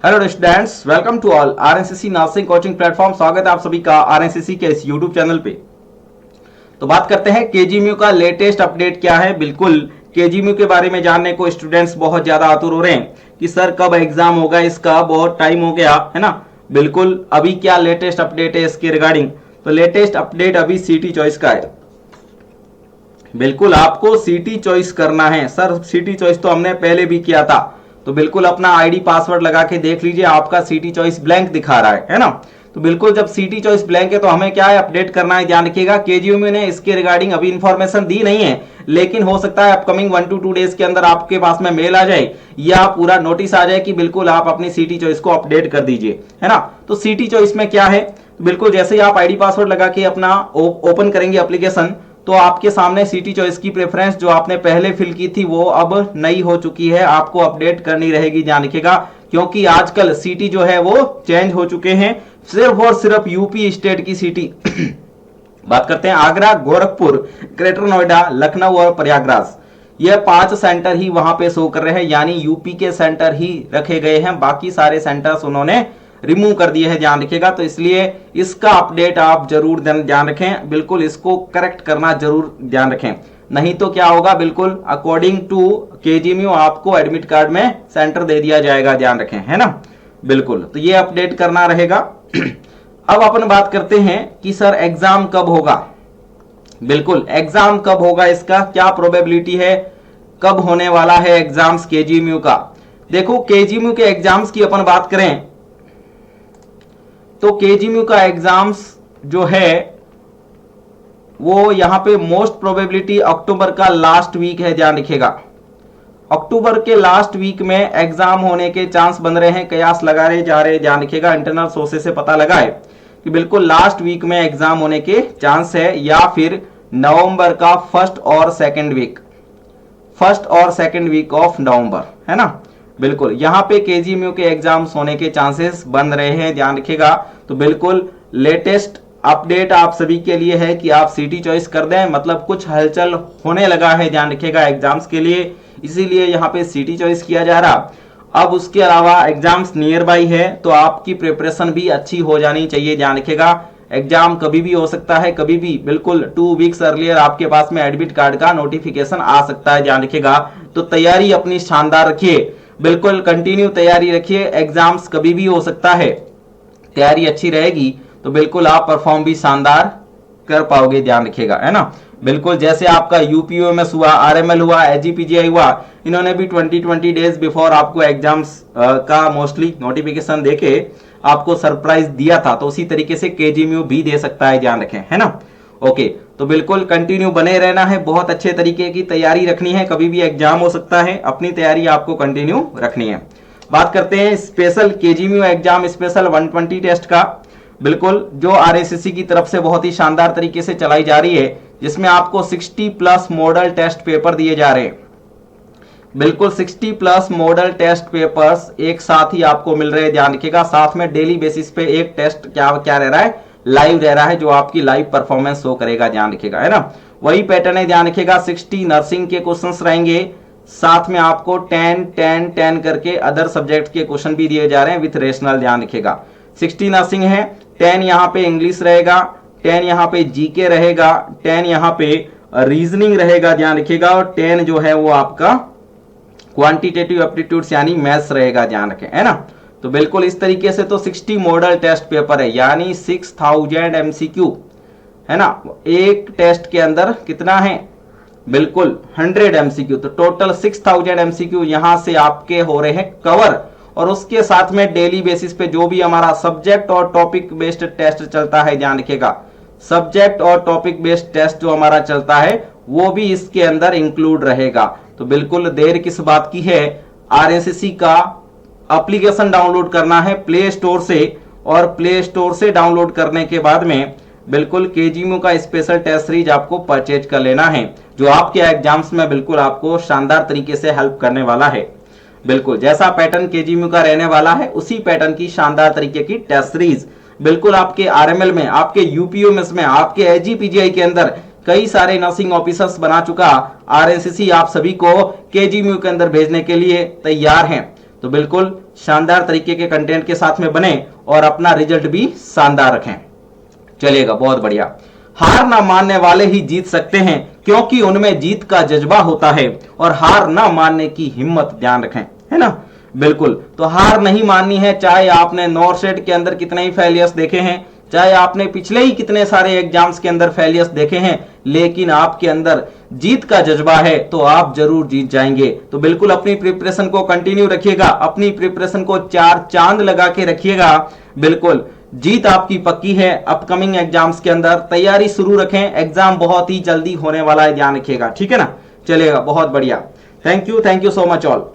Hello students, welcome to all RNCC nursing coaching platform. स्वागत है आप सभी का आरएनसीसी के इस यूट्यूब चैनल पे। तो बात करते हैं केजीएमयू का लेटेस्ट अपडेट क्या है। बिल्कुल केजीएमयू के बारे में जानने को स्टूडेंट्स बहुत ज्यादा आतुर हो रहे हैं कि सर कब एग्जाम होगा, इसका बहुत टाइम हो गया है ना। बिल्कुल अभी क्या लेटेस्ट अपडेट है इसके रिगार्डिंग। तो लेटेस्ट अपडेट अभी सीटी चॉइस का है। बिल्कुल आपको सीटी चॉइस करना है। सर सीटी चॉइस तो हमने पहले भी किया था, तो बिल्कुल अपना आईडी पासवर्ड लगा के देख लीजिए, आपका सीटी चॉइस ब्लैंक दिखा रहा है ना। तो बिल्कुल जब सीटी चॉइस ब्लैंक है तो हमें क्या है, अपडेट करना है। ध्यान रखिएगा केजीएमयू ने इसके रिगार्डिंग अभी इंफॉर्मेशन दी नहीं है, लेकिन हो सकता है अपकमिंग 1 to 2 डेज के अंदर आपके पास में मेल आ जाए या पूरा नोटिस आ जाए कि बिल्कुल आप अपनी सीटी चॉइस को अपडेट कर दीजिए, है ना। तो सीटी चॉइस में क्या है, बिल्कुल जैसे ही आप आईडी पासवर्ड लगा के अपना ओपन करेंगे एप्लीकेशन, तो आपके सामने सीटी चॉइस की प्रेफरेंस जो आपने पहले फिल की थी वो अब नई हो चुकी है, आपको अपडेट करनी रहेगी। ध्यान रखिएगा क्योंकि आजकल सिटी जो है वो चेंज हो चुके हैं, सिर्फ और सिर्फ यूपी स्टेट की सिटी बात करते हैं आगरा, गोरखपुर, ग्रेटर नोएडा, लखनऊ और प्रयागराज, ये 5 सेंटर ही वहां पे शो कर रहे हैं, यानी यूपी के सेंटर ही रखे गए हैं, बाकी सारे सेंटर्स उन्होंने रिमूव कर दिए हैं। ध्यान रखिएगा, तो इसलिए इसका अपडेट आप जरूर ध्यान रखें, बिल्कुल इसको करेक्ट करना जरूर ध्यान रखें, नहीं तो क्या होगा, बिल्कुल अकॉर्डिंग टू केजीएमयू आपको एडमिट कार्ड में सेंटर दे दिया जाएगा। ध्यान रखें, है ना। बिल्कुल तो ये अपडेट करना रहेगा। अब अपन बात करते हैं कि सर एग्जाम कब होगा। बिल्कुल एग्जाम कब होगा, इसका क्या प्रोबेबिलिटी है, कब होने वाला है एग्जाम्स केजीएमयू का। देखो केजीएमयू के एग्जाम्स की अपन बात करें तो केजीएमयू का एग्जाम्स जो है वो यहां पे मोस्ट प्रोबेबिलिटी अक्टूबर का लास्ट वीक है। ध्यान रखिएगा अक्टूबर के लास्ट वीक में एग्जाम होने के चांस बन रहे हैं, कयास लगा रहे जा रहे। ध्यान रखिएगा इंटरनल सोर्सेस से पता लगा है कि बिल्कुल लास्ट वीक में एग्जाम होने के चांस है, या फिर नवंबर का फर्स्ट और सेकंड वीक ऑफ नवंबर, है ना। बिल्कुल यहां पे केजीएमयू के एग्जाम्स होने के चांसेस बन रहे हैं। ध्यान रखिएगा, तो बिल्कुल लेटेस्ट अपडेट आप सभी के लिए है कि आप सिटी चॉइस कर दें, मतलब कुछ हलचल होने लगा है। ध्यान रखिएगा एग्जाम्स के लिए, इसीलिए यहां पे सिटी चॉइस किया जा रहा। अब उसके अलावा एग्जाम्स नियर बाई है तो आपकी प्रिपरेशन भी अच्छी हो जानी चाहिए। ध्यान रखिएगा एग्जाम कभी भी हो सकता है, कभी भी, बिल्कुल 2 वीक्स अर्लियर आपके पास में एडमिट कार्ड का नोटिफिकेशन आ सकता है। ध्यान रखिएगा, तो तैयारी अपनी शानदार रखिए, बिल्कुल कंटिन्यू तैयारी रखिए, एग्जाम्स कभी भी हो सकता है, तैयारी अच्छी रहेगी तो बिल्कुल आप परफॉर्म भी शानदार कर पाओगे। ध्यान रखिएगा, है ना। बिल्कुल जैसे आपका यूपीओएमएस हुआ, आरएमएल हुआ, एजीपीजीआई हुआ, इन्होंने भी 20 डेज बिफोर आपको एग्जाम्स का मोस्टली नोटिफिकेशन देके आपको सरप्राइज दिया था, तो उसी तरीके से केजीएमयू भी दे सकता है। ध्यान रखें, है ना। ओके, तो बिल्कुल कंटिन्यू बने रहना है, बहुत अच्छे तरीके की तैयारी रखनी है, कभी भी एग्जाम हो सकता है, अपनी तैयारी आपको कंटिन्यू रखनी है। बात करते हैं special KGMU exam special 120 test का। बिल्कुल जो आरएसएससी की तरफ से बहुत ही शानदार तरीके से चलाई जा रही है, जिसमें आपको 60+ मॉडल टेस्ट पेपर दिए जा रहे हैं। बिल्कुल 60+ मॉडल टेस्ट पेपर्स एक साथ ही आपको मिल रहे हैं। ध्यान रखिएगा, साथ में डेली बेसिस पे एक टेस्ट क्या रह रहा है, लाइव रह रहा है, जो आपकी लाइव परफॉर्मेंस शो करेगा। ध्यान रखिएगा, है ना, वही पैटर्न है। ध्यान रखिएगा 60 नर्सिंग के क्वेश्चंस रहेंगे, साथ में आपको 10 करके अदर सब्जेक्ट के क्वेश्चन भी दिए जा रहे हैं विथ रेशनल। ध्यान रखिएगा 60 नर्सिंग है, 10 यहाँ पे इंग्लिश रहेगा, 10 यहाँ पे जीके रहेगा, 10 यहाँ पे रीजनिंग रहेगा। ध्यान रखिएगा, और 10 जो है वो आपका क्वांटिटेटिव एप्टीट्यूड्स यानी मैथ्स रहेगा। ध्यान रखें, है ना। तो बिल्कुल इस तरीके से तो 60 मॉडल टेस्ट पेपर है, यानी 6000 एमसीक्यू, है ना। एक टेस्ट के अंदर कितना है, बिल्कुल 100 एमसीक्यू, तो टोटल 6000 एमसीक्यू यहां से आपके हो रहे हैं कवर। और उसके साथ में डेली बेसिस पे जो भी हमारा सब्जेक्ट और टॉपिक बेस्ड टेस्ट चलता है, ध्यान रखिएगा सब्जेक्ट और टॉपिक बेस्ड टेस्ट जो हमारा चलता है वो भी इसके अंदर इंक्लूड रहेगा। तो बिल्कुल देर किस बात की है, आरएसएससी का एप्लीकेशन डाउनलोड करना है प्ले स्टोर से, और प्ले स्टोर से डाउनलोड करने के बाद में बिल्कुल केजीएमयू का स्पेशल टेस्ट सीरीज आपको परचेज कर लेना है, जो आपके एग्जाम्स में बिल्कुल आपको शानदार तरीके से हेल्प करने वाला है। बिल्कुल जैसा पैटर्न केजीएमयू का रहने वाला है उसी पैटर्न की शानदार तरीके की टेस्ट सीरीज बिल्कुल आपके आरएमएल में, आपके यूपीओएमएस में, आपके एजीपीजीआई के अंदर कई सारे नर्सिंग ऑफिसर्स बना चुका आरएनसीसी आप सभी को केजीएमयू के अंदर भेजने के लिए तैयार हैं। तो बिल्कुल शानदार तरीके के कंटेंट के साथ में बने और अपना रिजल्ट भी शानदार रखें। चलेगा, बहुत बढ़िया। हार ना मानने वाले ही जीत सकते हैं, क्योंकि उनमें जीत का जज्बा होता है और हार ना मानने की हिम्मत, ध्यान रखें, है ना। बिल्कुल, तो हार नहीं माननी है, चाहे आपने नॉर्सेट के अंदर कितने ही फेलियर्स देखे हैं, चाहे आपने पिछले ही कितने सारे एग्जाम्स के अंदर फेलियर्स देखे हैं, लेकिन आपके अंदर जीत का जज्बा है तो आप जरूर जीत जाएंगे। तो बिल्कुल अपनी प्रिपरेशन को कंटिन्यू रखिएगा, अपनी प्रिपरेशन को 4 चांद लगा के रखिएगा। बिल्कुल जीत आपकी पक्की है। अपकमिंग एग्जाम्स के अंदर तैयारी शुरू रखें, एग्जाम बहुत ही जल्दी होने वाला है, ध्यान रखिएगा, ठीक है ना। चलेगा, बहुत बढ़िया। Thank you so much all.